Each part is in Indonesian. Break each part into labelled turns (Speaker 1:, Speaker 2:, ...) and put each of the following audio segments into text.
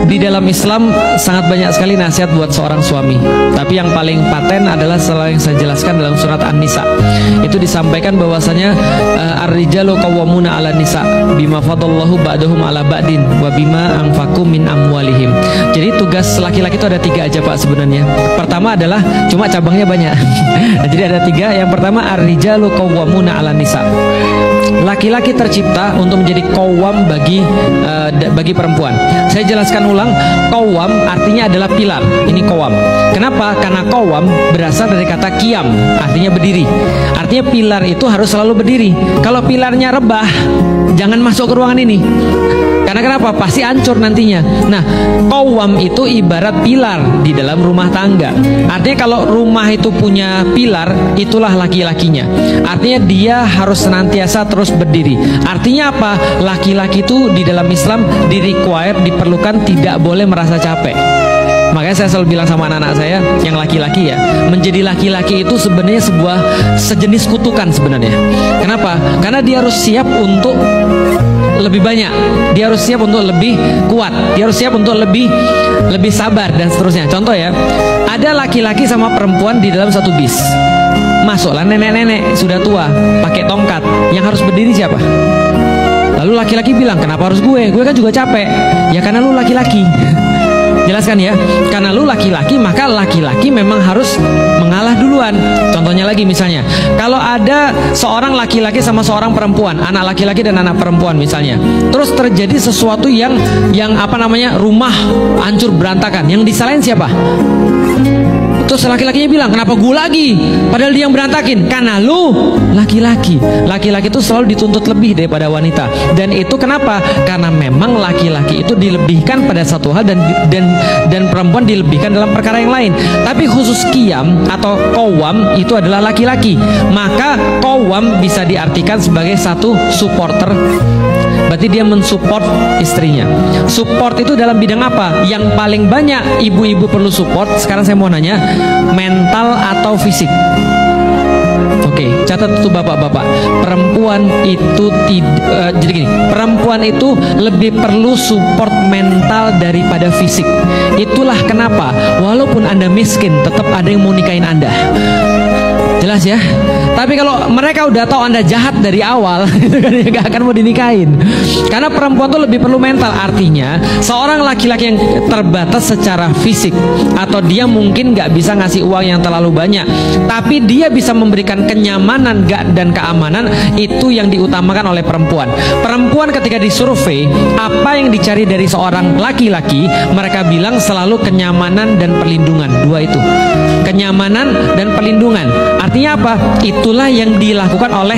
Speaker 1: Di dalam Islam sangat banyak sekali nasihat buat seorang suami. Tapi yang paling paten adalah yang saya jelaskan dalam surat An-Nisa. Itu disampaikan bahwasanya ar-rijalu qawwamuna 'alan nisa bima fadallahu ba'dahum 'ala ba'din wa bima anfaqu min amwalihim. Jadi tugas laki-laki itu ada 3 aja Pak sebenarnya. Pertama adalah, cuma cabangnya banyak. Jadi ada 3. Yang pertama ar-rijalu qawwamuna 'alan nisa. Laki-laki tercipta untuk menjadi qawwam bagi perempuan. Saya jelaskan ulang, qawwam artinya adalah pilar. Ini qawwam. Kenapa? Karena qawwam berasal dari kata qiyam, artinya berdiri. Artinya pilar itu harus selalu berdiri. Kalau pilarnya rebah, jangan masuk ke ruangan ini. Karena kenapa? Pasti hancur nantinya. Nah, qawwam itu ibarat pilar di dalam rumah tangga. Artinya kalau rumah itu punya pilar, itulah laki-lakinya. Artinya dia harus senantiasa terus berdiri. Artinya apa? Laki-laki itu di dalam Islam diperlukan tidak boleh merasa capek. Makanya saya selalu bilang sama anak-anak saya yang laki-laki ya, menjadi laki-laki itu sebenarnya sejenis kutukan sebenarnya. Kenapa? Karena dia harus siap untuk lebih banyak, dia harus siap untuk lebih kuat, dia harus siap untuk lebih sabar dan seterusnya. Contoh ya, ada laki-laki sama perempuan di dalam satu bis. Masuklah nenek-nenek sudah tua pakai tongkat, yang harus berdiri siapa? Lalu laki-laki bilang, kenapa harus gue? Gue kan juga capek. Ya karena lu laki-laki. Jelaskan ya, karena lu laki-laki maka laki-laki memang harus mengalah duluan. Contohnya lagi misalnya, kalau ada seorang laki-laki sama seorang perempuan, anak laki-laki dan anak perempuan misalnya, terus terjadi sesuatu yang rumah hancur berantakan, yang disalahin siapa? Terus laki-lakinya bilang, kenapa gue lagi? Padahal dia yang berantakin. Karena lu laki-laki. Laki-laki itu selalu dituntut lebih daripada wanita. Dan itu kenapa? Karena memang laki-laki itu dilebihkan pada satu hal dan perempuan dilebihkan dalam perkara yang lain. Tapi khusus qiyam atau qawwam itu adalah laki-laki. Maka qawwam bisa diartikan sebagai satu supporter. Berarti dia mensupport istrinya. Support itu dalam bidang apa? Yang paling banyak ibu-ibu perlu support. Sekarang saya mau nanya, mental atau fisik? Oke, catat itu bapak-bapak. Perempuan itu jadi gini, perempuan itu lebih perlu support mental daripada fisik. Itulah kenapa walaupun Anda miskin, tetap ada yang mau nikahin Anda. Jelas ya? Tapi kalau mereka udah tahu Anda jahat dari awal, itu kan ya gak akan mau dinikahin. Karena perempuan tuh lebih perlu mental. Artinya seorang laki-laki yang terbatas secara fisik, atau dia mungkin gak bisa ngasih uang yang terlalu banyak, tapi dia bisa memberikan kenyamanan dan keamanan, itu yang diutamakan oleh perempuan. Perempuan ketika disurvei, apa yang dicari dari seorang laki-laki, mereka bilang selalu kenyamanan dan perlindungan. 2 itu, kenyamanan dan perlindungan. Artinya apa? Itulah yang dilakukan oleh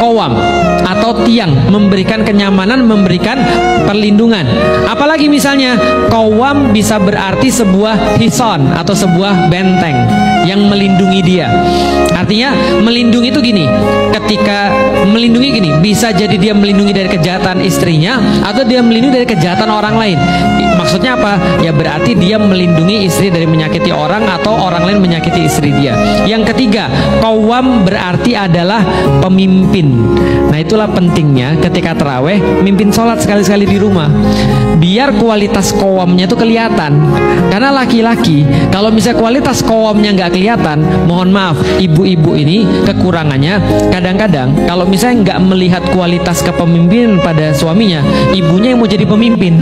Speaker 1: qawwam atau tiang, memberikan kenyamanan, memberikan perlindungan. Apalagi misalnya qawwam bisa berarti sebuah hison atau sebuah benteng yang melindungi dia. Artinya melindungi itu gini, ketika melindungi gini, bisa jadi dia melindungi dari kejahatan istrinya atau dia melindungi dari kejahatan orang lain. Maksudnya apa? Ya berarti dia melindungi istri dari menyakiti orang atau orang lain menyakiti istri dia. Yang ketiga, qawwam berarti adalah pemimpin. Nah itulah pentingnya ketika taraweh, mimpin sholat sekali-sekali di rumah, biar kualitas qawwamnya itu kelihatan. Karena laki-laki, kalau misalnya kualitas qawwamnya nggak kelihatan, mohon maaf, ibu-ibu ini kekurangannya kadang-kadang kalau misalnya nggak melihat kualitas kepemimpinan pada suaminya, ibunya yang mau jadi pemimpin.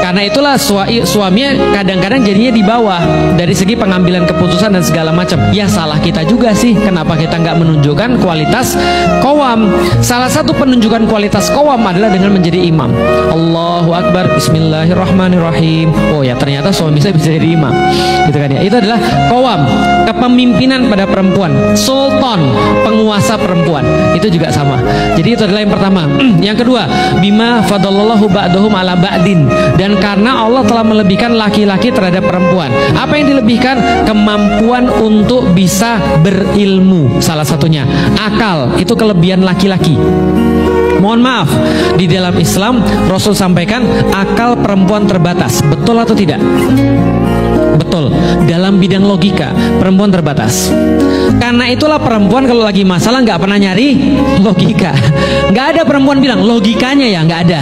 Speaker 1: Karena itulah suaminya kadang-kadang jadinya di bawah dari segi pengambilan keputusan dan segala macam. Ya salah kita juga sih, kenapa kita nggak menunjukkan kualitas qawwam. Salah satu penunjukan kualitas qawwam adalah dengan menjadi imam. Allahu Akbar, Bismillahirrahmanirrahim. Oh ya ternyata suami saya bisa jadi imam, gitu kan ya. Itu adalah qawwam, kepemimpinan pada perempuan. Sultan, penguasa perempuan, itu juga sama. Jadi itu adalah yang pertama. Yang kedua, bima fadallallahu ba'dahum ala ba'din. Dan karena Allah telah melebihkan laki-laki terhadap perempuan. Apa yang dilebihkan? Kemampuan untuk bisa berilmu. Salah satunya akal, itu kelebihan laki-laki. Mohon maaf, di dalam Islam Rasul sampaikan akal perempuan terbatas. Betul atau tidak? Betul. Dalam bidang logika perempuan terbatas. Karena itulah perempuan kalau lagi masalah nggak pernah nyari logika. Nggak ada perempuan bilang logikanya ya, nggak ada.